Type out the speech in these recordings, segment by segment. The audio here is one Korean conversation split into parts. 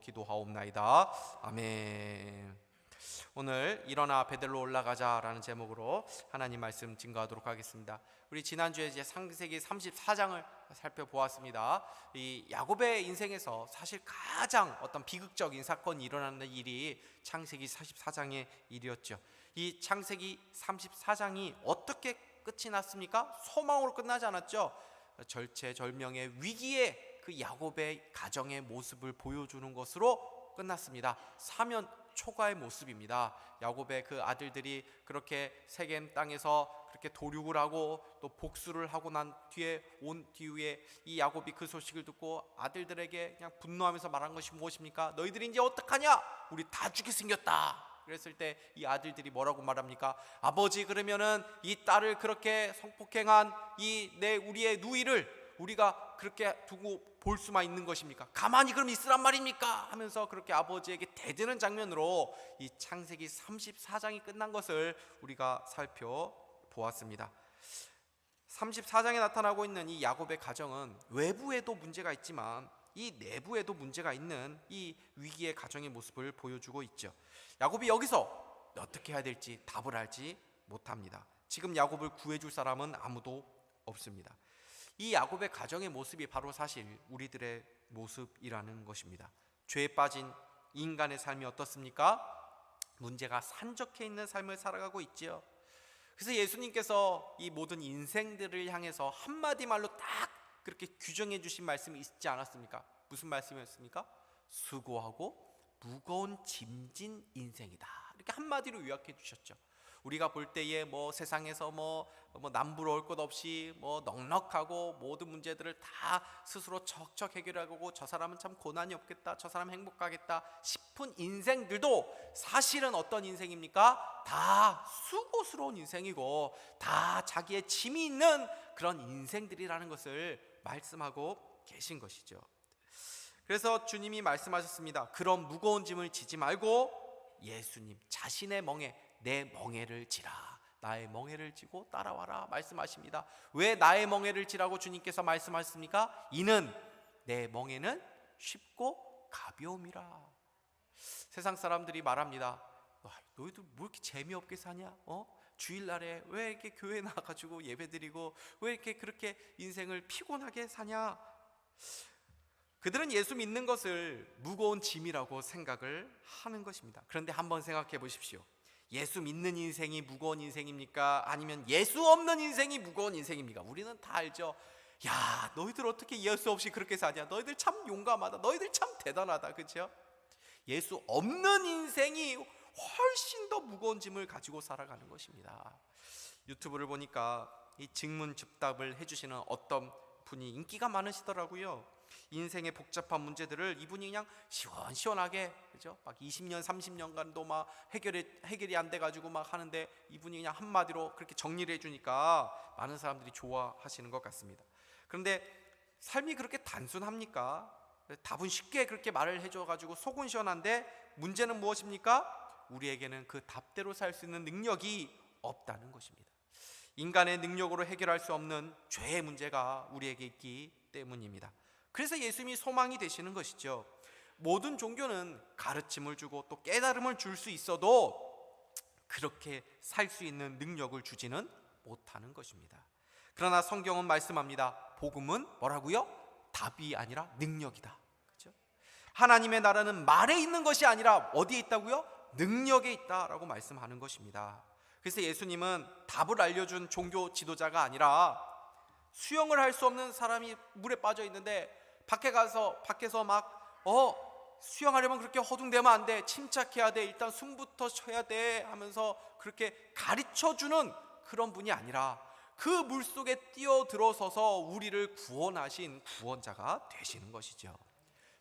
기도하옵나이다. 아멘. 오늘 일어나 베들로 올라가자라는 제목으로 하나님 말씀 증거하도록 하겠습니다. 우리 지난주에 이제 창세기 34장을 살펴보았습니다. 이 야곱의 인생에서 사실 가장 어떤 비극적인 사건이 일어나는 일이 창세기 44장의 일이었죠. 이 창세기 34장이 어떻게 끝이 났습니까? 소망으로 끝나지 않았죠. 절체절명의 위기에 그 야곱의 가정의 모습을 보여주는 것으로 끝났습니다. 사면 초과의 모습입니다. 야곱의 그 아들들이 그렇게 세겜 땅에서 그렇게 도륙을 하고 또 복수를 하고 난 뒤에 이 야곱이 그 소식을 듣고 아들들에게 그냥 분노하면서 말한 것이 무엇입니까? 너희들이 이제 어떡하냐? 우리 다 죽게 생겼다. 그랬을 때 이 아들들이 뭐라고 말합니까? 아버지, 그러면은 이 딸을 그렇게 성폭행한 우리의 누이를 우리가 그렇게 두고 볼 수만 있는 것입니까? 가만히 그럼 있으란 말입니까? 하면서 그렇게 아버지에게 대드는 장면으로 이 창세기 34장이 끝난 것을 우리가 살펴보았습니다. 34장에 나타나고 있는 이 야곱의 가정은 외부에도 문제가 있지만 이 내부에도 문제가 있는 이 위기의 가정의 모습을 보여주고 있죠. 야곱이 여기서 어떻게 해야 될지 답을 알지 못합니다. 지금 야곱을 구해줄 사람은 아무도 없습니다. 이 야곱의 가정의 모습이 바로 사실 우리들의 모습이라는 것입니다. 죄에 빠진 인간의 삶이 어떻습니까? 문제가 산적해 있는 삶을 살아가고 있지요. 그래서 예수님께서 이 모든 인생들을 향해서 한마디 말로 딱 그렇게 규정해 주신 말씀이 있지 않았습니까? 무슨 말씀이었습니까? 수고하고 무거운 짐진 인생이다. 이렇게 한마디로 요약해 주셨죠. 우리가 볼 때에 세상에서 남부러울 것 없이 넉넉하고 모든 문제들을 다 스스로 척척 해결하고 저 사람은 참 고난이 없겠다, 저 사람 행복하겠다 싶은 인생들도 사실은 어떤 인생입니까? 다 수고스러운 인생이고 다 자기의 짐이 있는 그런 인생들이라는 것을 말씀하고 계신 것이죠. 그래서 주님이 말씀하셨습니다. 그런 무거운 짐을 지지 말고 예수님 자신의 멍에 내 멍에를 지라. 나의 멍에를 지고 따라와라 말씀하십니다. 왜 나의 멍에를 지라고 주님께서 말씀하십니까? 이는 내 멍에는 쉽고 가벼움이라. 세상 사람들이 말합니다. 너희들 뭐 이렇게 재미없게 사냐? 주일날에 왜 이렇게 교회 나가지고 예배드리고 왜 이렇게 그렇게 인생을 피곤하게 사냐? 그들은 예수 믿는 것을 무거운 짐이라고 생각을 하는 것입니다. 그런데 한번 생각해 보십시오. 예수 믿는 인생이 무거운 인생입니까? 아니면 예수 없는 인생이 무거운 인생입니까? 우리는 다 알죠. 야, 너희들 어떻게 예수 없이 그렇게 사냐? 너희들 참 용감하다. 너희들 참 대단하다. 그렇죠? 예수 없는 인생이 훨씬 더 무거운 짐을 가지고 살아가는 것입니다. 유튜브를 보니까 이 직문즉답을 해주시는 어떤 분이 인기가 많으시더라고요. 인생의 복잡한 문제들을 이분이 그냥 시원시원하게, 그죠? 막 20년 30년간도 막 해결이 안 돼가지고 막 하는데 이분이 그냥 한마디로 그렇게 정리를 해주니까 많은 사람들이 좋아하시는 것 같습니다. 그런데 삶이 그렇게 단순합니까? 답은 쉽게 그렇게 말을 해줘가지고 속은 시원한데 문제는 무엇입니까? 우리에게는 그 답대로 살 수 있는 능력이 없다는 것입니다. 인간의 능력으로 해결할 수 없는 죄의 문제가 우리에게 있기 때문입니다. 그래서 예수님이 소망이 되시는 것이죠. 모든 종교는 가르침을 주고 또 깨달음을 줄 수 있어도 그렇게 살 수 있는 능력을 주지는 못하는 것입니다. 그러나 성경은 말씀합니다. 복음은 뭐라고요? 답이 아니라 능력이다. 그렇죠? 하나님의 나라는 말에 있는 것이 아니라 어디에 있다고요? 능력에 있다라고 말씀하는 것입니다. 그래서 예수님은 답을 알려준 종교 지도자가 아니라 수영을 할 수 없는 사람이 물에 빠져 있는데 밖에서 막 수영하려면 그렇게 허둥대면 안 돼, 침착해야 돼, 일단 숨부터 쉬어야 돼 하면서 그렇게 가르쳐주는 그런 분이 아니라 그 물속에 뛰어들어서서 우리를 구원하신 구원자가 되시는 것이죠.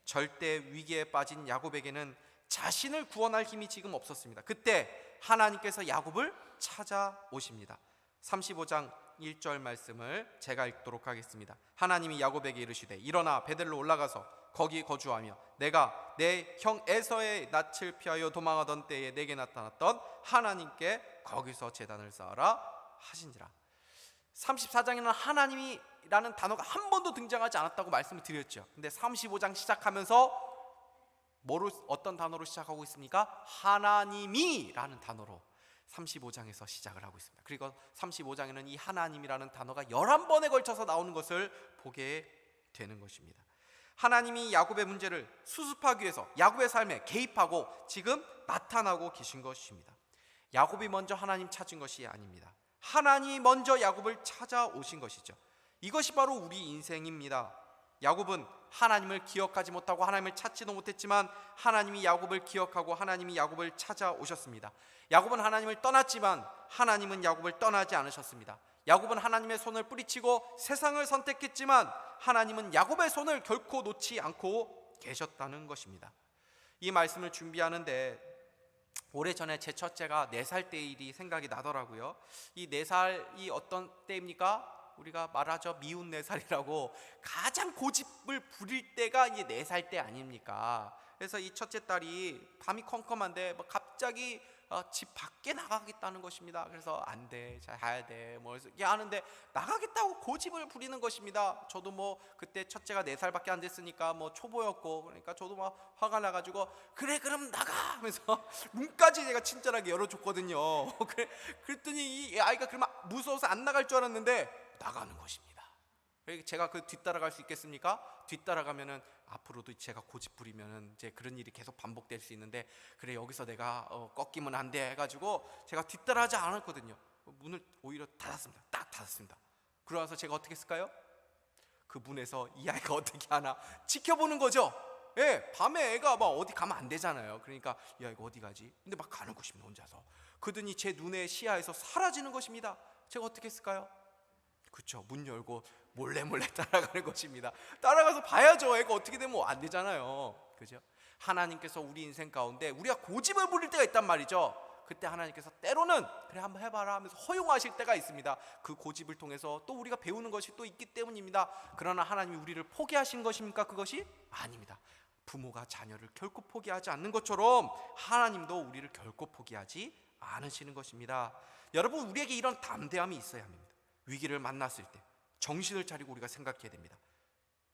절대 위기에 빠진 야곱에게는 자신을 구원할 힘이 지금 없었습니다. 그때 하나님께서 야곱을 찾아오십니다. 35장 1절 말씀을 제가 읽도록 하겠습니다. 하나님이 야곱에게 이르시되 일어나 베델로 올라가서 거기 거주하며 내가 내 형 에서의 낯을 피하여 도망하던 때에 내게 나타났던 하나님께 거기서 제단을 쌓아라 하신지라. 34장에는 하나님이라는 단어가 한 번도 등장하지 않았다고 말씀을 드렸죠. 근데 35장 시작하면서 뭐로, 어떤 단어로 시작하고 있습니까? 하나님이라는 단어로 35장에서 시작을 하고 있습니다. 그리고 35장에는 이 하나님이라는 단어가 11번에 걸쳐서 나오는 것을 보게 되는 것입니다. 하나님이 야곱의 문제를 수습하기 위해서 야곱의 삶에 개입하고 지금 나타나고 계신 것입니다. 야곱이 먼저 하나님 찾은 것이 아닙니다. 하나님이 먼저 야곱을 찾아오신 것이죠. 이것이 바로 우리 인생입니다. 야곱은 하나님을 기억하지 못하고 하나님을 찾지도 못했지만 하나님이 야곱을 기억하고 하나님이 야곱을 찾아오셨습니다. 야곱은 하나님을 떠났지만 하나님은 야곱을 떠나지 않으셨습니다. 야곱은 하나님의 손을 뿌리치고 세상을 선택했지만 하나님은 야곱의 손을 결코 놓지 않고 계셨다는 것입니다. 이 말씀을 준비하는데 오래전에 제 첫째가 4살 때 일이 생각이 나더라고요. 이 4살이 어떤 때입니까? 우리가 말하죠, 미운 4살이라고. 가장 고집을 부릴 때가 이제 4살 때 아닙니까? 그래서 이 첫째 딸이 밤이 컴컴한데 갑자기 집 밖에 나가겠다는 것입니다. 그래서 안 돼, 자야 돼, 뭐 이렇게 하는데 나가겠다고 고집을 부리는 것입니다. 저도 뭐 그때 첫째가 4살밖에 안 됐으니까 뭐 초보였고, 그러니까 저도 막 화가 나가지고 그래 그럼 나가 하면서 문까지 제가 친절하게 열어줬거든요. 그랬더니 이 아이가 그러면 무서워서 안 나갈 줄 알았는데 나가는 것입니다. 제가 그 뒤따라갈 수 있겠습니까? 뒤따라가면은 앞으로도 제가 고집 부리면은 이제 그런 일이 계속 반복될 수 있는데, 그래 여기서 내가 꺾이면 안 돼 해가지고 제가 뒤따라하지 않았거든요. 문을 오히려 닫았습니다. 딱 닫았습니다. 그러면서 제가 어떻게 했을까요? 그 문에서 이 아이가 어떻게 하나 지켜보는 거죠. 예, 밤에 애가 막 어디 가면 안 되잖아요. 그러니까 이 아이가 어디 가지? 근데 막 가는 것입니다, 혼자서. 그러더니 제 눈의 시야에서 사라지는 것입니다. 제가 어떻게 했을까요? 그렇죠, 문 열고 몰래 따라가는 것입니다. 따라가서 봐야죠. 애가 어떻게 되면 안 되잖아요. 그죠? 하나님께서 우리 인생 가운데 우리가 고집을 부릴 때가 있단 말이죠. 그때 하나님께서 때로는 그래 한번 해봐라 하면서 허용하실 때가 있습니다. 그 고집을 통해서 또 우리가 배우는 것이 또 있기 때문입니다. 그러나 하나님이 우리를 포기하신 것입니까? 그것이 아닙니다. 부모가 자녀를 결코 포기하지 않는 것처럼 하나님도 우리를 결코 포기하지 않으시는 것입니다. 여러분, 우리에게 이런 담대함이 있어야 합니다. 위기를 만났을 때 정신을 차리고 우리가 생각해야 됩니다.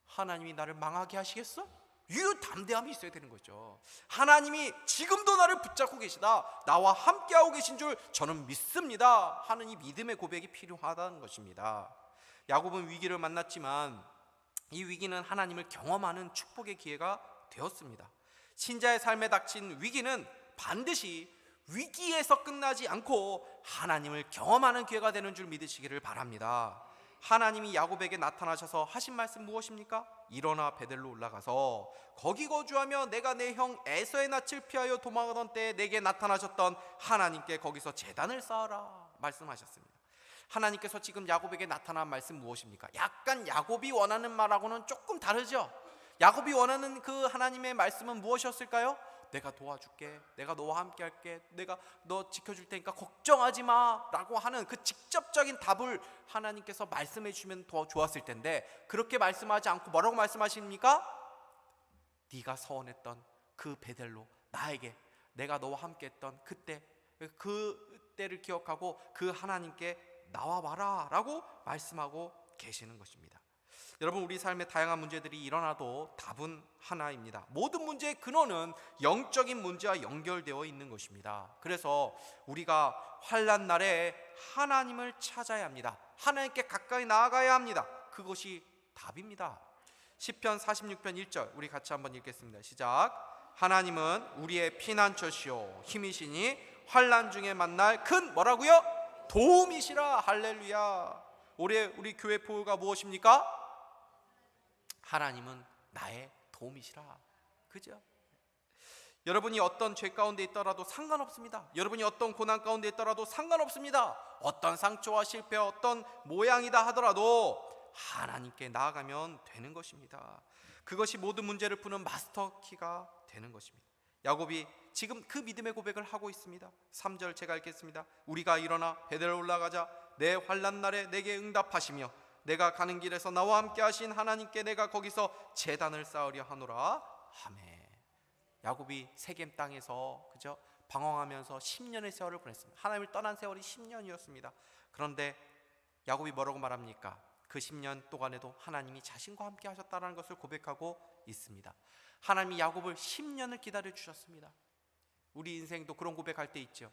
하나님이 나를 망하게 하시겠어? 이 담대함이 있어야 되는 거죠. 하나님이 지금도 나를 붙잡고 계시다, 나와 함께하고 계신 줄 저는 믿습니다 하는 이 믿음의 고백이 필요하다는 것입니다. 야곱은 위기를 만났지만 이 위기는 하나님을 경험하는 축복의 기회가 되었습니다. 신자의 삶에 닥친 위기는 반드시 위기에서 끝나지 않고 하나님을 경험하는 기회가 되는 줄 믿으시기를 바랍니다. 하나님이 야곱에게 나타나셔서 하신 말씀 무엇입니까? 일어나 베델로 올라가서 거기 거주하며 내가 내 형 에서의 낯을 피하여 도망하던 때에 내게 나타나셨던 하나님께 거기서 제단을 쌓아라 말씀하셨습니다. 하나님께서 지금 야곱에게 나타난 말씀 무엇입니까? 약간 야곱이 원하는 말하고는 조금 다르죠. 야곱이 원하는 그 하나님의 말씀은 무엇이었을까요? 내가 도와줄게, 내가 너와 함께 할게, 내가 너 지켜줄 테니까 걱정하지 마 라고 하는 그 직접적인 답을 하나님께서 말씀해 주시면 더 좋았을 텐데, 그렇게 말씀하지 않고 뭐라고 말씀하십니까? 네가 서원했던 그 베델로, 나에게 내가 너와 함께 했던 그때를 기억하고 그 하나님께 나와봐라 라고 말씀하고 계시는 것입니다. 여러분, 우리 삶에 다양한 문제들이 일어나도 답은 하나입니다. 모든 문제의 근원은 영적인 문제와 연결되어 있는 것입니다. 그래서 우리가 환난 날에 하나님을 찾아야 합니다. 하나님께 가까이 나아가야 합니다. 그것이 답입니다. 시편 46편 1절 우리 같이 한번 읽겠습니다. 시작. 하나님은 우리의 피난처시오 힘이시니 환난 중에 만날 큰 뭐라고요? 도움이시라. 할렐루야. 올해 우리 교회 포효가 무엇입니까? 하나님은 나의 도움이시라. 그죠? 여러분이 어떤 죄 가운데 있더라도 상관없습니다. 여러분이 어떤 고난 가운데 있더라도 상관없습니다. 어떤 상처와 실패, 어떤 모양이다 하더라도 하나님께 나아가면 되는 것입니다. 그것이 모든 문제를 푸는 마스터키가 되는 것입니다. 야곱이 지금 그 믿음의 고백을 하고 있습니다. 3절 제가 읽겠습니다. 우리가 일어나 베델로 올라가자. 내 환난 날에 내게 응답하시며 내가 가는 길에서 나와 함께 하신 하나님께 내가 거기서 제단을 쌓으려 하노라. 아멘. 야곱이 세겜 땅에서 그죠? 방황하면서 10년의 세월을 보냈습니다. 하나님을 떠난 세월이 10년이었습니다. 그런데 야곱이 뭐라고 말합니까? 그 10년 동안에도 하나님이 자신과 함께 하셨다는 것을 고백하고 있습니다. 하나님이 야곱을 10년을 기다려 주셨습니다. 우리 인생도 그런 고백할 때 있죠.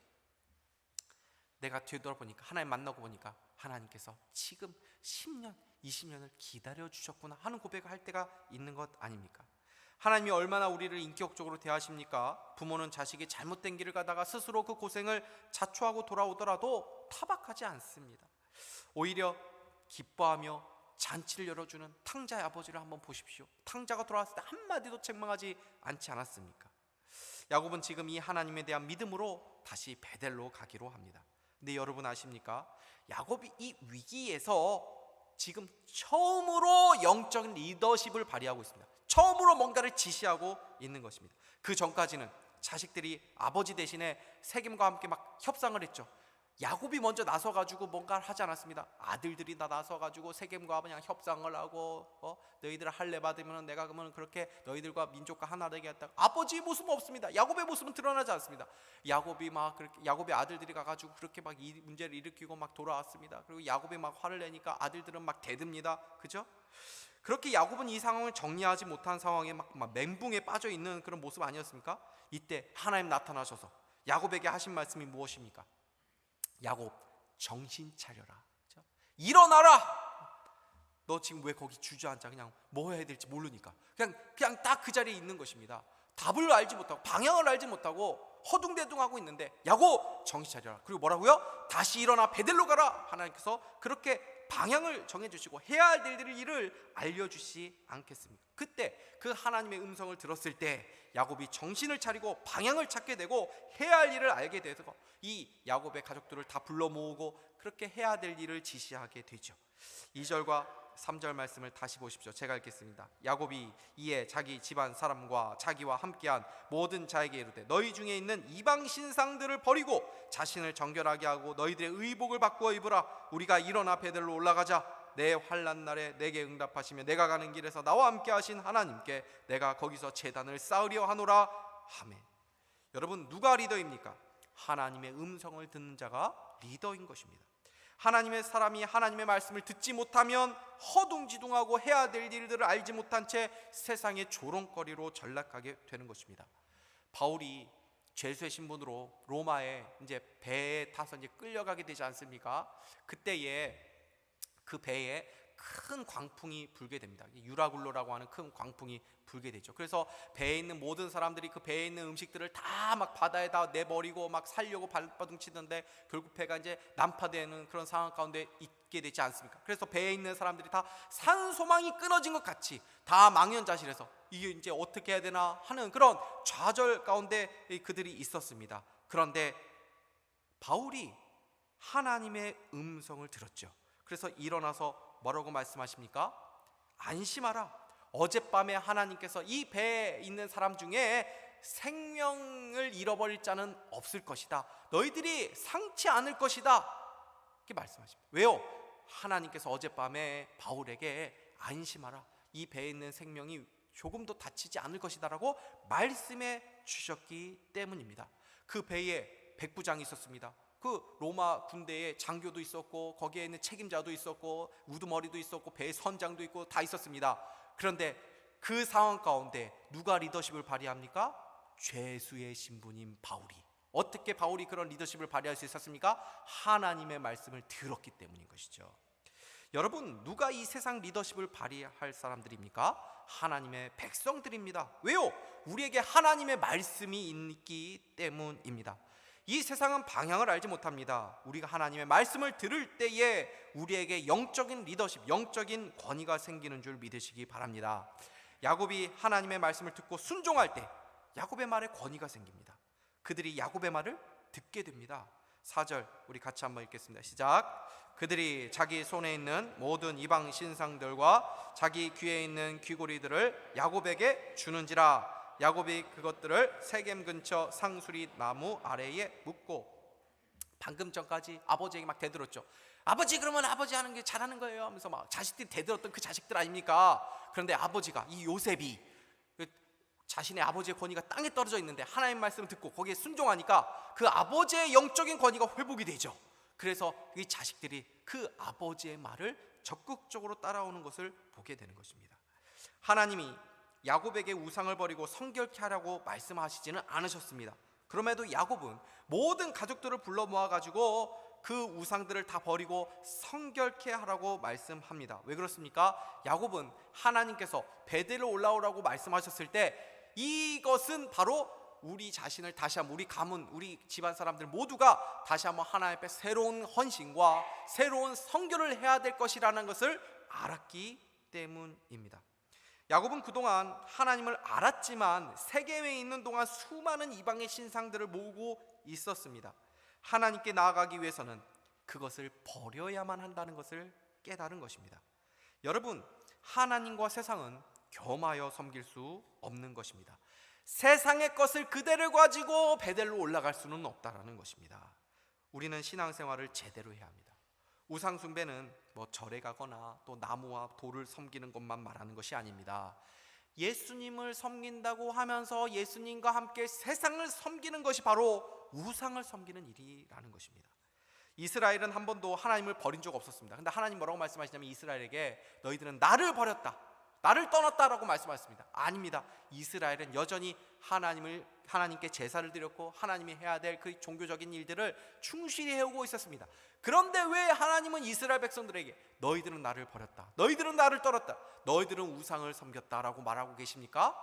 내가 뒤돌아보니까, 하나님 만나고 보니까 하나님께서 지금 10년, 20년을 기다려 주셨구나 하는 고백을 할 때가 있는 것 아닙니까? 하나님이 얼마나 우리를 인격적으로 대하십니까? 부모는 자식이 잘못된 길을 가다가 스스로 그 고생을 자초하고 돌아오더라도 타박하지 않습니다. 오히려 기뻐하며 잔치를 열어주는 탕자의 아버지를 한번 보십시오. 탕자가 돌아왔을 때 한마디도 책망하지 않지 않았습니까? 야곱은 지금 이 하나님에 대한 믿음으로 다시 베델로 가기로 합니다. 근데 여러분 아십니까? 야곱이 이 위기에서 지금 처음으로 영적인 리더십을 발휘하고 있습니다. 처음으로 뭔가를 지시하고 있는 것입니다. 그 전까지는 자식들이 아버지 대신에 세겜과 함께 막 협상을 했죠. 야곱이 먼저 나서가지고 뭔가를 하지 않았습니다. 아들들이 다 나서가지고 세겜과 그냥 협상을 하고 너희들 할례 받으면 내가 그러면 그렇게 너희들과 민족과 하나 되게 했다. 아버지의 모습은 없습니다. 야곱의 모습은 드러나지 않습니다. 야곱의 아들들이 가가지고 그렇게 막 이 문제를 일으키고 막 돌아왔습니다. 그리고 야곱이 막 화를 내니까 아들들은 막 대듭니다. 그죠? 그렇게 야곱은 이 상황을 정리하지 못한 상황에 막 멘붕에 빠져 있는 그런 모습 아니었습니까? 이때 하나님 나타나셔서 야곱에게 하신 말씀이 무엇입니까? 야곱, 정신 차려라. 그렇죠? 일어나라. 너 지금 왜 거기 주저앉아? 그냥 뭐 해야 될지 모르니까 그냥 딱 그 자리에 있는 것입니다. 답을 알지 못하고 방향을 알지 못하고 허둥대둥하고 있는데 야곱, 정신 차려라. 그리고 뭐라고요? 다시 일어나 베델로 가라. 하나님께서 그렇게 방향을 정해주시고 해야 할 일을 알려주시지 않겠습니까? 그때 그 하나님의 음성을 들었을 때 야곱이 정신을 차리고 방향을 찾게 되고 해야 할 일을 알게 돼서 이 야곱의 가족들을 다 불러 모으고 그렇게 해야 될 일을 지시하게 되죠. 2절과 3절 말씀을 다시 보십시오. 제가 읽겠습니다. 야곱이 이에 자기 집안 사람과 자기와 함께한 모든 자에게 이르되 너희 중에 있는 이방 신상들을 버리고 자신을 정결하게 하고 너희들의 의복을 바꾸어 입으라. 우리가 일어나 베델로 올라가자. 내 환난 날에 내게 응답하시며 내가 가는 길에서 나와 함께 하신 하나님께 내가 거기서 제단을 쌓으려 하노라 하매. 여러분, 누가 리더입니까? 하나님의 음성을 듣는 자가 리더인 것입니다. 하나님의 사람이 하나님의 말씀을 듣지 못하면 허둥지둥하고 해야 될 일들을 알지 못한 채 세상의 조롱거리로 전락하게 되는 것입니다. 바울이 죄수의 신분으로 로마에 이제 배에 타서 이제 끌려가게 되지 않습니까? 그때에 그 배에 큰 광풍이 불게 됩니다. 유라굴로라고 하는 큰 광풍이 불게 되죠. 그래서 배에 있는 모든 사람들이 그 배에 있는 음식들을 다 막 바다에다 내버리고 막 살려고 발버둥 치는데 결국 배가 이제 난파되는 그런 상황 가운데 있게 되지 않습니까? 그래서 배에 있는 사람들이 다 산소망이 끊어진 것 같이 다 망연자실해서 이게 이제 어떻게 해야 되나 하는 그런 좌절 가운데 그들이 있었습니다. 그런데 바울이 하나님의 음성을 들었죠. 그래서 일어나서 뭐라고 말씀하십니까? 안심하라. 어젯밤에 하나님께서 이 배에 있는 사람 중에 생명을 잃어버릴 자는 없을 것이다. 너희들이 상치 않을 것이다. 이렇게 말씀하십니다. 왜요? 하나님께서 어젯밤에 바울에게 안심하라. 이 배에 있는 생명이 조금도 다치지 않을 것이다 라고 말씀해 주셨기 때문입니다. 그 배에 백부장이 있었습니다. 그 로마 군대에 장교도 있었고 거기에 있는 책임자도 있었고 우두머리도 있었고 배의 선장도 있고 다 있었습니다. 그런데 그 상황 가운데 누가 리더십을 발휘합니까? 죄수의 신분인 바울이. 어떻게 바울이 그런 리더십을 발휘할 수 있었습니까? 하나님의 말씀을 들었기 때문인 것이죠. 여러분, 누가 이 세상 리더십을 발휘할 사람들입니까? 하나님의 백성들입니다. 왜요? 우리에게 하나님의 말씀이 있기 때문입니다. 이 세상은 방향을 알지 못합니다. 우리가 하나님의 말씀을 들을 때에 우리에게 영적인 리더십, 영적인 권위가 생기는 줄 믿으시기 바랍니다. 야곱이 하나님의 말씀을 듣고 순종할 때 야곱의 말에 권위가 생깁니다. 그들이 야곱의 말을 듣게 됩니다. 4절 우리 같이 한번 읽겠습니다. 시작. 그들이 자기 손에 있는 모든 이방 신상들과 자기 귀에 있는 귀고리들을 야곱에게 주는지라. 야곱이 그것들을 세겜 근처 상수리 나무 아래에 묻고. 방금 전까지 아버지에게 막 대들었죠. 아버지, 그러면 아버지 하는 게 잘하는 거예요 하면서 막 자식들이 대들었던 그 자식들 아닙니까? 그런데 아버지가, 이 요셉이 자신의 아버지의 권위가 땅에 떨어져 있는데 하나님 말씀을 듣고 거기에 순종하니까 그 아버지의 영적인 권위가 회복이 되죠. 그래서 이 자식들이 그 아버지의 말을 적극적으로 따라오는 것을 보게 되는 것입니다. 하나님이 야곱에게 우상을 버리고 성결케 하라고 말씀하시지는 않으셨습니다. 그럼에도 야곱은 모든 가족들을 불러 모아가지고 그 우상들을 다 버리고 성결케 하라고 말씀합니다. 왜 그렇습니까? 야곱은 하나님께서 베델로 올라오라고 말씀하셨을 때 이것은 바로 우리 자신을 다시 한번, 우리 가문, 우리 집안 사람들 모두가 다시 한번 하나님 앞에 새로운 헌신과 새로운 성결을 해야 될 것이라는 것을 알았기 때문입니다. 야곱은 그동안 하나님을 알았지만 세계에 있는 동안 수많은 이방의 신상들을 모으고 있었습니다. 하나님께 나아가기 위해서는 그것을 버려야만 한다는 것을 깨달은 것입니다. 여러분, 하나님과 세상은 겸하여 섬길 수 없는 것입니다. 세상의 것을 그대로 가지고 베델로 올라갈 수는 없다라는 것입니다. 우리는 신앙생활을 제대로 해야 합니다. 우상 숭배는 절에 가거나 또 나무와 돌을 섬기는 것만 말하는 것이 아닙니다. 예수님을 섬긴다고 하면서 예수님과 함께 세상을 섬기는 것이 바로 우상을 섬기는 일이라는 것입니다. 이스라엘은 한 번도 하나님을 버린 적 없었습니다. 근데 하나님 뭐라고 말씀하시냐면 이스라엘에게 너희들은 나를 버렸다, 나를 떠났다라고 말씀하셨습니다. 아닙니다. 이스라엘은 여전히 하나님께 제사를 드렸고 하나님이 해야 될 그 종교적인 일들을 충실히 해오고 있었습니다. 그런데 왜 하나님은 이스라엘 백성들에게 너희들은 나를 버렸다, 너희들은 나를 떠났다, 너희들은 우상을 섬겼다라고 말하고 계십니까?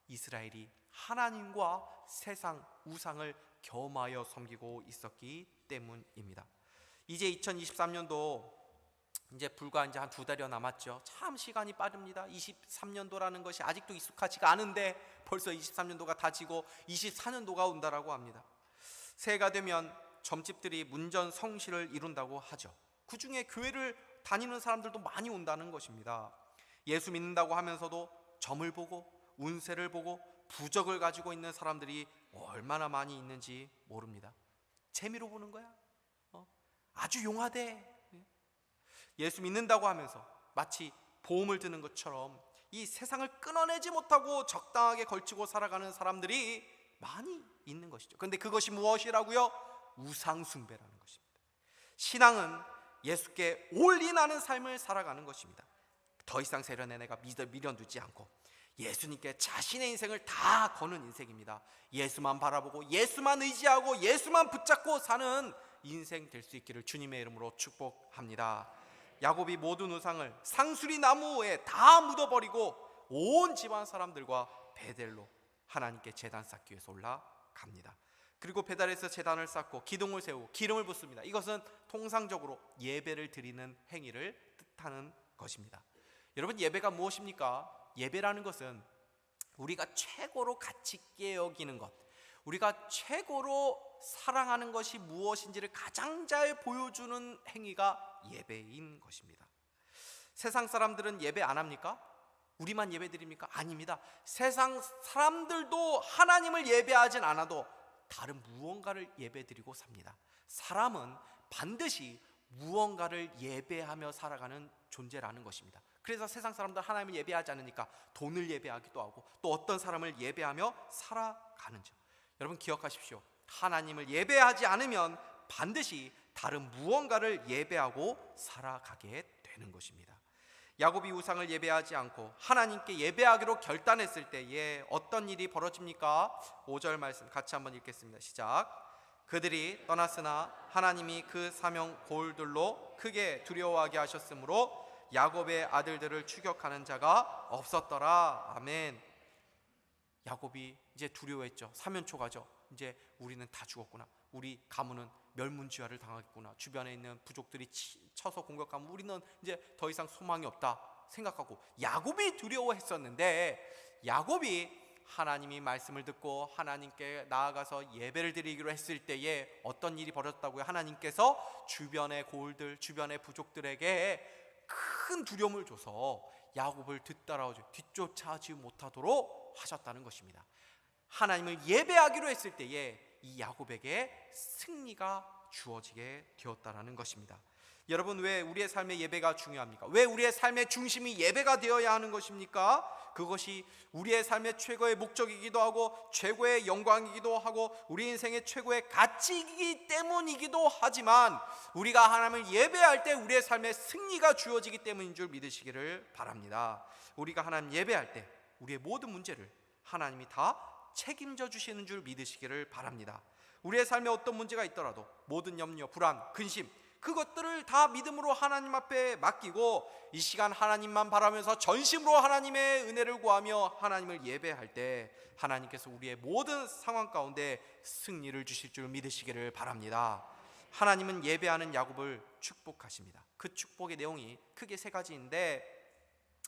이스라엘이 하나님과 세상 우상을 겸하여 섬기고 있었기 때문입니다. 이제 2023년도 이제 불과 이제 한 2달여 남았죠. 참 시간이 빠릅니다. 23년도라는 것이 아직도 익숙하지가 않은데 벌써 23년도가 다 지고 24년도가 온다라고 합니다. 새해가 되면 점집들이 문전성시를 이룬다고 하죠. 그 중에 교회를 다니는 사람들도 많이 온다는 것입니다. 예수 믿는다고 하면서도 점을 보고 운세를 보고 부적을 가지고 있는 사람들이 얼마나 많이 있는지 모릅니다. 재미로 보는 거야. 아주 용하대. 예수 믿는다고 하면서 마치 보험을 드는 것처럼 이 세상을 끊어내지 못하고 적당하게 걸치고 살아가는 사람들이 많이 있는 것이죠. 그런데 그것이 무엇이라고요? 우상숭배라는 것입니다. 신앙은 예수께 올인하는 삶을 살아가는 것입니다. 더 이상 세련의 내가 미련두지 않고 예수님께 자신의 인생을 다 거는 인생입니다. 예수만 바라보고 예수만 의지하고 예수만 붙잡고 사는 인생 될 수 있기를 주님의 이름으로 축복합니다. 야곱이 모든 우상을 상수리 나무에 다 묻어버리고 온 집안 사람들과 베델로 하나님께 제단 쌓기 위해서 올라갑니다. 그리고 베델에서 제단을 쌓고 기둥을 세우고 기름을 붓습니다. 이것은 통상적으로 예배를 드리는 행위를 뜻하는 것입니다. 여러분, 예배가 무엇입니까? 예배라는 것은 우리가 최고로 가치 있게 여기는 것, 우리가 최고로 사랑하는 것이 무엇인지를 가장 잘 보여주는 행위가 예배인 것입니다. 세상 사람들은 예배 안 합니까? 우리만 예배 드립니까? 아닙니다. 세상 사람들도 하나님을 예배하진 않아도 다른 무언가를 예배 드리고 삽니다. 사람은 반드시 무언가를 예배하며 살아가는 존재라는 것입니다. 그래서 세상 사람들 하나님을 예배하지 않으니까 돈을 예배하기도 하고 또 어떤 사람을 예배하며 살아가는 점. 여러분 기억하십시오. 하나님을 예배하지 않으면 반드시 다른 무언가를 예배하고 살아가게 되는 것입니다. 야곱이 우상을 예배하지 않고 하나님께 예배하기로 결단했을 때에 어떤 일이 벌어집니까? 5절 말씀 같이 한번 읽겠습니다. 시작. 그들이 떠났으나 하나님이 그 사명 골들로 크게 두려워하게 하셨으므로 야곱의 아들들을 추격하는 자가 없었더라. 아멘. 야곱이 이제 두려워했죠. 사면초가죠. 이제 우리는 다 죽었구나. 우리 가문은 멸문지화를 당하겠구나. 주변에 있는 부족들이 쳐서 공격하면 우리는 이제 더 이상 소망이 없다 생각하고 야곱이 두려워했었는데, 야곱이 하나님이 말씀을 듣고 하나님께 나아가서 예배를 드리기로 했을 때에 어떤 일이 벌어졌다고요? 하나님께서 주변의 고을들, 주변의 부족들에게 큰 두려움을 줘서 야곱을 뒤쫓아오지 못하도록 하셨다는 것입니다. 하나님을 예배하기로 했을 때에 이 야곱에게 승리가 주어지게 되었다는 것입니다. 여러분, 왜 우리의 삶의 예배가 중요합니까? 왜 우리의 삶의 중심이 예배가 되어야 하는 것입니까? 그것이 우리의 삶의 최고의 목적이기도 하고 최고의 영광이기도 하고 우리 인생의 최고의 가치이기 때문이기도 하지만, 우리가 하나님을 예배할 때 우리의 삶의 승리가 주어지기 때문인 줄 믿으시기를 바랍니다. 우리가 하나님 예배할 때 우리의 모든 문제를 하나님이 다 책임져 주시는 줄 믿으시기를 바랍니다. 우리의 삶에 어떤 문제가 있더라도 모든 염려, 불안, 근심, 그것들을 다 믿음으로 하나님 앞에 맡기고 이 시간 하나님만 바라면서 전심으로 하나님의 은혜를 구하며 하나님을 예배할 때 하나님께서 우리의 모든 상황 가운데 승리를 주실 줄 믿으시기를 바랍니다. 하나님은 예배하는 야곱을 축복하십니다. 그 축복의 내용이 크게 세 가지인데,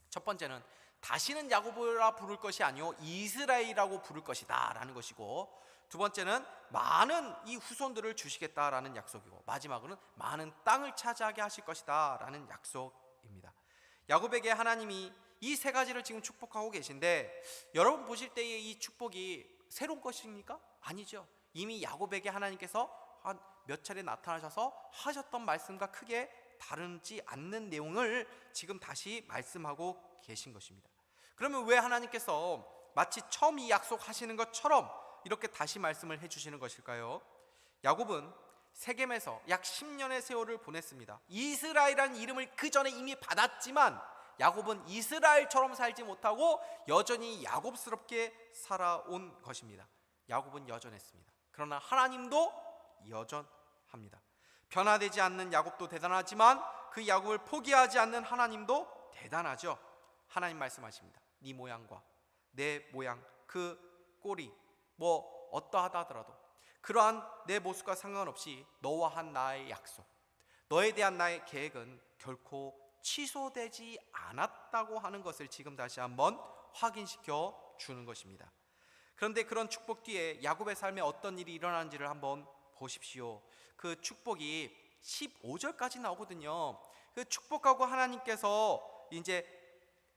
첫 번째는 다시는 야곱이라 부를 것이 아니요 이스라엘이라고 부를 것이다 라는 것이고, 두 번째는 많은 이 후손들을 주시겠다라는 약속이고, 마지막으로는 많은 땅을 차지하게 하실 것이다 라는 약속입니다. 야곱에게 하나님이 이 세 가지를 지금 축복하고 계신데, 여러분 보실 때에 이 축복이 새로운 것입니까? 아니죠. 이미 야곱에게 하나님께서 한 몇 차례 나타나셔서 하셨던 말씀과 크게 다르지 않는 내용을 지금 다시 말씀하고 계신 것입니다. 그러면 왜 하나님께서 마치 처음 이 약속하시는 것처럼 이렇게 다시 말씀을 해주시는 것일까요? 야곱은 세겜에서 약 10년의 세월을 보냈습니다. 이스라엘이라는 이름을 그 전에 이미 받았지만 야곱은 이스라엘처럼 살지 못하고 여전히 야곱스럽게 살아온 것입니다. 야곱은 여전했습니다. 그러나 하나님도 여전합니다. 변화되지 않는 야곱도 대단하지만 그 야곱을 포기하지 않는 하나님도 대단하죠. 하나님 말씀하십니다. 네 모양과 내 모양, 그 꼴이 뭐 어떠하다 하더라도 그러한 내 모습과 상관없이 너와 한 나의 약속, 너에 대한 나의 계획은 결코 취소되지 않았다고 하는 것을 지금 다시 한번 확인시켜 주는 것입니다. 그런데 그런 축복 뒤에 야곱의 삶에 어떤 일이 일어나는지를 한번 보십시오. 그 축복이 15절까지 나오거든요. 그 축복하고 하나님께서 이제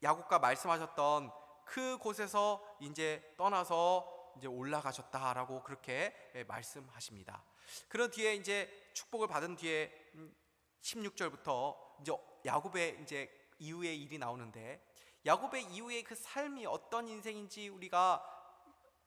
야곱과 말씀하셨던 그 곳에서 이제 떠나서 이제 올라가셨다라고 그렇게 말씀하십니다. 그런 뒤에 이제 축복을 받은 뒤에 16절부터 이제 야곱의 이제 이후의 일이 나오는데, 야곱의 이후의 그 삶이 어떤 인생인지 우리가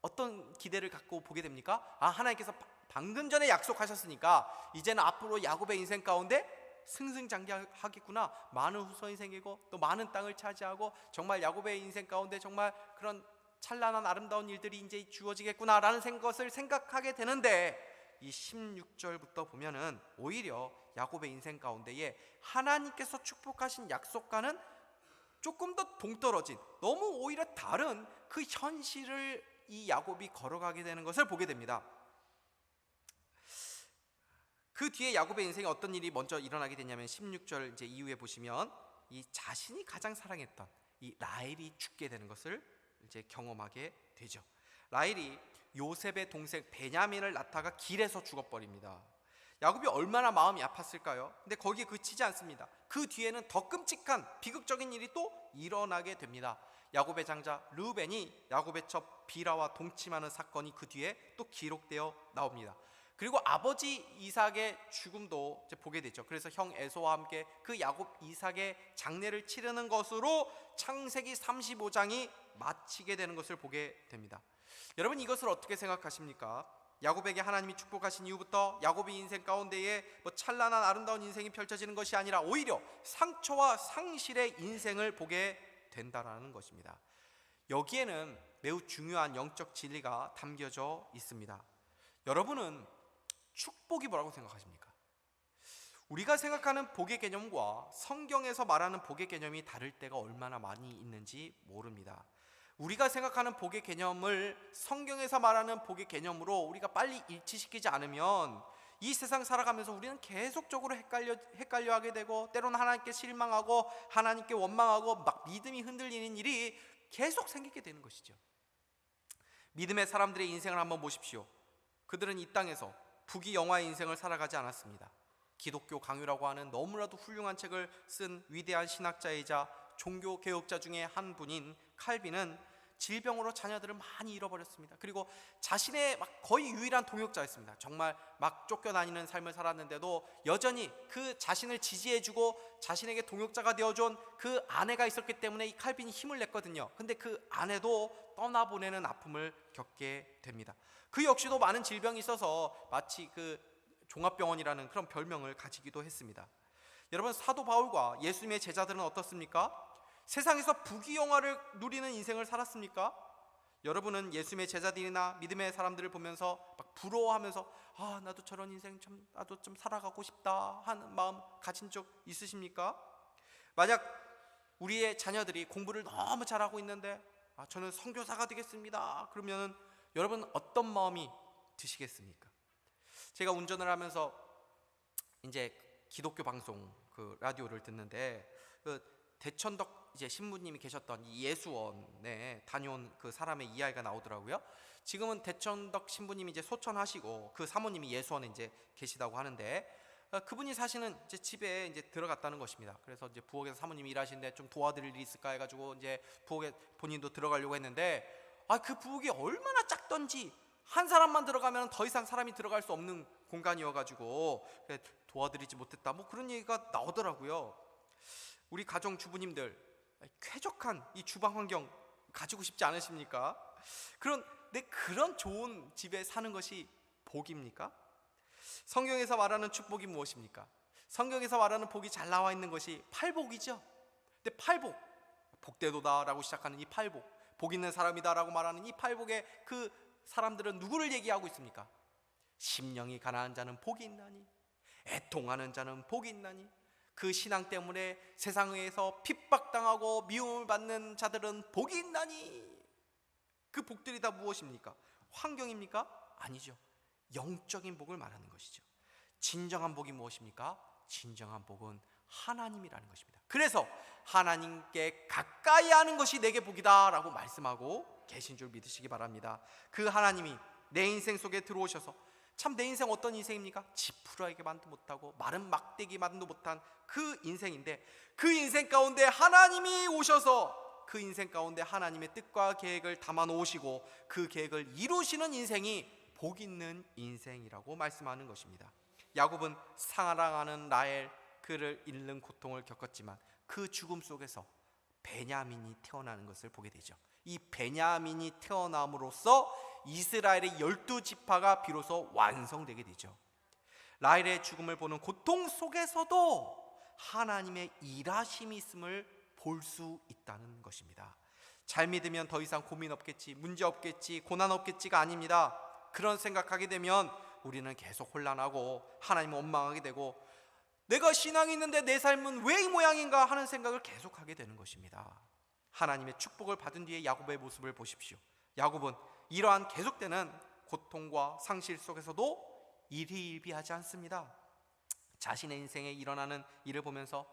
어떤 기대를 갖고 보게 됩니까? 하나님께서 방금 전에 약속하셨으니까 이제는 앞으로 야곱의 인생 가운데 승승장구하겠구나. 많은 후손이 생기고 또 많은 땅을 차지하고 정말 야곱의 인생 가운데 정말 그런 찬란한 아름다운 일들이 이제 주어지겠구나라는 것을 생각하게 되는데, 이 16절부터 보면은 오히려 야곱의 인생 가운데에 하나님께서 축복하신 약속과는 조금 더 동떨어진, 너무 오히려 다른 그 현실을 이 야곱이 걸어가게 되는 것을 보게 됩니다. 그 뒤에 야곱의 인생에 어떤 일이 먼저 일어나게 되냐면 16절 이제 이후에 보시면 이 자신이 가장 사랑했던 이 라헬이 죽게 되는 것을 이제 경험하게 되죠. 라헬이 요셉의 동생 베냐민을 낳다가 길에서 죽어버립니다. 야곱이 얼마나 마음이 아팠을까요? 근데 거기에 그치지 않습니다. 그 뒤에는 더 끔찍한 비극적인 일이 또 일어나게 됩니다. 야곱의 장자 르우벤이 야곱의 첩 비라와 동침하는 사건이 그 뒤에 또 기록되어 나옵니다. 그리고 아버지 이삭의 죽음도 이제 보게 되죠. 그래서 형 에서와 함께 그 야곱 이삭의 장례를 치르는 것으로 창세기 35장이 마치게 되는 것을 보게 됩니다. 여러분, 이것을 어떻게 생각하십니까? 야곱에게 하나님이 축복하신 이후부터 야곱의 인생 가운데에 뭐 찬란한 아름다운 인생이 펼쳐지는 것이 아니라 오히려 상처와 상실의 인생을 보게 된다라는 것입니다. 여기에는 매우 중요한 영적 진리가 담겨져 있습니다. 여러분은 축복이 뭐라고 생각하십니까? 우리가 생각하는 복의 개념과 성경에서 말하는 복의 개념이 다를 때가 얼마나 많이 있는지 모릅니다. 우리가 생각하는 복의 개념을 성경에서 말하는 복의 개념으로 우리가 빨리 일치시키지 않으면 이 세상 살아가면서 우리는 계속적으로 헷갈려하게 되고, 때로는 하나님께 실망하고 하나님께 원망하고 막 믿음이 흔들리는 일이 계속 생기게 되는 것이죠. 믿음의 사람들의 인생을 한번 보십시오. 그들은 이 땅에서 부귀영화의 인생을 살아가지 않았습니다. 기독교 강요라고 하는 너무나도 훌륭한 책을 쓴 위대한 신학자이자 종교 개혁자 중에 한 분인 칼빈은 질병으로 자녀들을 많이 잃어버렸습니다. 그리고 자신의 막 거의 유일한 동역자였습니다. 정말 막 쫓겨다니는 삶을 살았는데도 여전히 그 자신을 지지해주고 자신에게 동역자가 되어준 그 아내가 있었기 때문에 이 칼빈이 힘을 냈거든요. 근데 그 아내도 떠나보내는 아픔을 겪게 됩니다. 그 역시도 많은 질병이 있어서 마치 그 종합병원이라는 그런 별명을 가지기도 했습니다. 여러분, 사도 바울과 예수님의 제자들은 어떻습니까? 세상에서 부귀영화를 누리는 인생을 살았습니까? 여러분은 예수님의 제자들이나 믿음의 사람들을 보면서 막 부러워하면서 나도 저런 인생 나도 좀 살아가고 싶다 하는 마음 가진 적 있으십니까? 만약 우리의 자녀들이 공부를 너무 잘하고 있는데 저는 선교사가 되겠습니다, 그러면 여러분 어떤 마음이 드시겠습니까? 제가 운전을 하면서 이제 기독교 방송 그 라디오를 듣는데 그 대천덕 이제 신부님이 계셨던 이 예수원에 다녀온 그 사람의 이야기가 나오더라고요. 지금은 대천덕 신부님이 이제 소천하시고 그 사모님이 예수원에 이제 계시다고 하는데 그분이 사시는 이제 집에 이제 들어갔다는 것입니다. 그래서 이제 부엌에서 사모님이 일하시는데 좀 도와드릴 일이 있을까 해가지고 이제 부엌에 본인도 들어가려고 했는데 그 부엌이 얼마나 작던지 한 사람만 들어가면 더 이상 사람이 들어갈 수 없는 공간이어가지고 도와드리지 못했다, 뭐 그런 얘기가 나오더라고요. 우리 가정 주부님들 쾌적한 이 주방 환경 가지고 싶지 않으십니까? 그런데 그런 좋은 집에 사는 것이 복입니까? 성경에서 말하는 축복이 무엇입니까? 성경에서 말하는 복이 잘 나와 있는 것이 팔복이죠. 근데 팔복, 복되도다라고 시작하는 이 팔복, 복 있는 사람이다라고 말하는 이 팔복의 그 사람들은 누구를 얘기하고 있습니까? 심령이 가난한 자는 복이 있나니, 애통하는 자는 복이 있나니, 그 신앙 때문에 세상에서 핍박당하고 미움을 받는 자들은 복이 있나니. 그 복들이 다 무엇입니까? 환경입니까? 아니죠. 영적인 복을 말하는 것이죠. 진정한 복이 무엇입니까? 진정한 복은 하나님이라는 것입니다. 그래서 하나님께 가까이 하는 것이 내게 복이다 라고 말씀하고 계신 줄 믿으시기 바랍니다. 그 하나님이 내 인생 속에 들어오셔서 참 내 인생 어떤 인생입니까? 지푸라기만도 못하고 마른 막대기만도 못한 그 인생인데, 그 인생 가운데 하나님이 오셔서 그 인생 가운데 하나님의 뜻과 계획을 담아 놓으시고 그 계획을 이루시는 인생이 복 있는 인생이라고 말씀하는 것입니다. 야곱은 사랑하는 라헬, 그를 잃는 고통을 겪었지만 그 죽음 속에서 베냐민이 태어나는 것을 보게 되죠. 이 베냐민이 태어남으로써 이스라엘의 12지파가 비로소 완성되게 되죠. 라헬의 죽음을 보는 고통 속에서도 하나님의 일하심이 있음을 볼 수 있다는 것입니다. 잘 믿으면 더 이상 고민 없겠지, 문제 없겠지, 고난 없겠지가 아닙니다. 그런 생각하게 되면 우리는 계속 혼란하고 하나님을 원망하게 되고, 내가 신앙이 있는데 내 삶은 왜 이 모양인가 하는 생각을 계속하게 되는 것입니다. 하나님의 축복을 받은 뒤에 야곱의 모습을 보십시오. 야곱은 이러한 계속되는 고통과 상실 속에서도 일희일비하지 않습니다. 자신의 인생에 일어나는 일을 보면서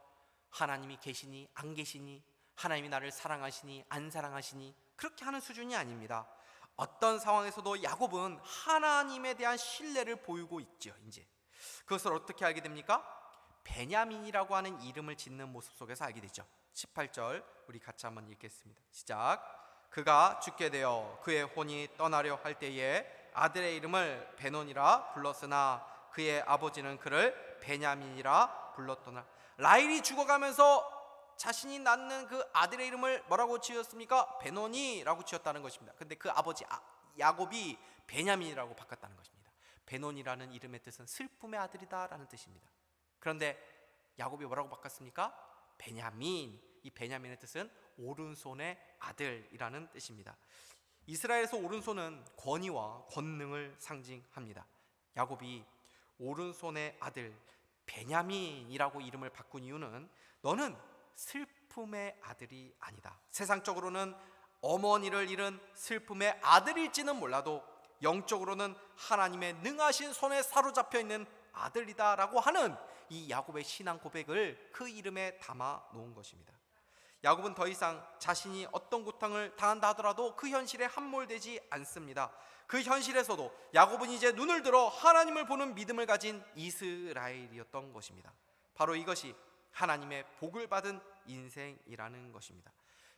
하나님이 계시니 안 계시니, 하나님이 나를 사랑하시니 안 사랑하시니, 그렇게 하는 수준이 아닙니다. 어떤 상황에서도 야곱은 하나님에 대한 신뢰를 보이고 있죠. 이제 그것을 어떻게 알게 됩니까? 베냐민이라고 하는 이름을 짓는 모습 속에서 알게 되죠. 18절 우리 같이 한번 읽겠습니다. 시작. 그가 죽게 되어 그의 혼이 떠나려 할 때에 아들의 이름을 베논이라 불렀으나 그의 아버지는 그를 베냐민이라 불렀더라. 라헬이 죽어가면서 자신이 낳는 그 아들의 이름을 뭐라고 지었습니까? 베논이라고 지었다는 것입니다. 근데 그 아버지 야곱이 베냐민이라고 바꿨다는 것입니다. 베논이라는 이름의 뜻은 슬픔의 아들이다 라는 뜻입니다. 그런데 야곱이 뭐라고 바꿨습니까? 베냐민. 이 베냐민의 뜻은 오른손의 아들이라는 뜻입니다. 이스라엘에서 오른손은 권위와 권능을 상징합니다. 야곱이 오른손의 아들 베냐민이라고 이름을 바꾼 이유는 너는 슬픔의 아들이 아니다. 세상적으로는 어머니를 잃은 슬픔의 아들일지는 몰라도 영적으로는 하나님의 능하신 손에 사로잡혀 있는 아들이다 라고 하는 이 야곱의 신앙 고백을 그 이름에 담아 놓은 것입니다. 야곱은 더 이상 자신이 어떤 고통을 당한다 하더라도 그 현실에 함몰되지 않습니다. 그 현실에서도 야곱은 이제 눈을 들어 하나님을 보는 믿음을 가진 이스라엘이었던 것입니다. 바로 이것이 하나님의 복을 받은 인생이라는 것입니다.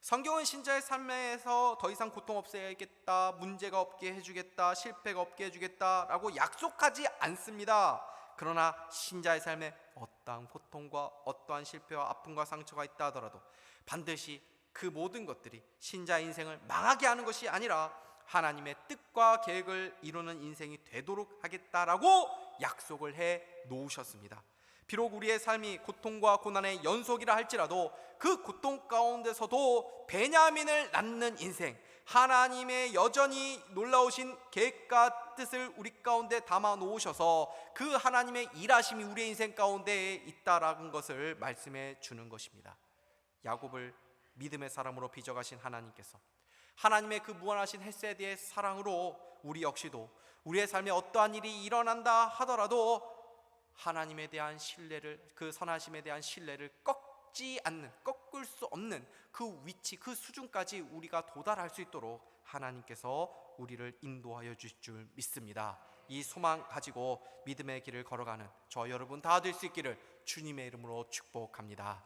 성경은 신자의 삶에서 더 이상 고통 없애야겠다, 문제가 없게 해주겠다, 실패가 없게 해주겠다라고 약속하지 않습니다. 그러나 신자의 삶에 어떠한 고통과 어떠한 실패와 아픔과 상처가 있다 하더라도 반드시 그 모든 것들이 신자의 인생을 망하게 하는 것이 아니라 하나님의 뜻과 계획을 이루는 인생이 되도록 하겠다라고 약속을 해 놓으셨습니다. 비록 우리의 삶이 고통과 고난의 연속이라 할지라도 그 고통 가운데서도 베냐민을 낳는 인생, 하나님의 여전히 놀라우신 계획과 뜻을 우리 가운데 담아 놓으셔서 그 하나님의 일하심이 우리의 인생 가운데 있다라는 것을 말씀해 주는 것입니다. 야곱을 믿음의 사람으로 빚어가신 하나님께서 하나님의 그 무한하신 헤세드의 사랑으로 우리 역시도 우리의 삶에 어떠한 일이 일어난다 하더라도 하나님에 대한 신뢰를, 그 선하심에 대한 신뢰를 꺾지 않는, 꺾을 수 없는 그 위치, 그 수준까지 우리가 도달할 수 있도록 하나님께서 우리를 인도하여 주실 줄 믿습니다. 이 소망 가지고 믿음의 길을 걸어가는 저 여러분 다 될 수 있기를 주님의 이름으로 축복합니다.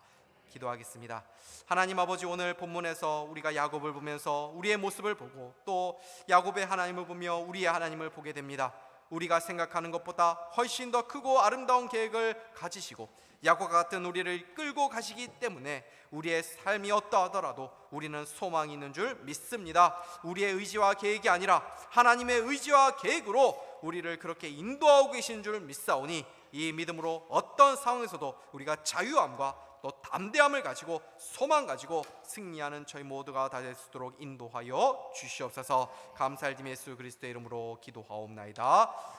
기도하겠습니다. 하나님 아버지, 오늘 본문에서 우리가 야곱을 보면서 우리의 모습을 보고 또 야곱의 하나님을 보며 우리의 하나님을 보게 됩니다. 우리가 생각하는 것보다 훨씬 더 크고 아름다운 계획을 가지시고 야곱과 같은 우리를 끌고 가시기 때문에 우리의 삶이 어떠하더라도 우리는 소망이 있는 줄 믿습니다. 우리의 의지와 계획이 아니라 하나님의 의지와 계획으로 우리를 그렇게 인도하고 계신 줄 믿사오니 이 믿음으로 어떤 상황에서도 우리가 자유함과 또 담대함을 가지고 소망 가지고 승리하는 저희 모두가 다 될 수 있도록 인도하여 주시옵소서. 감사할 님 예수 그리스도의 이름으로 기도하옵나이다.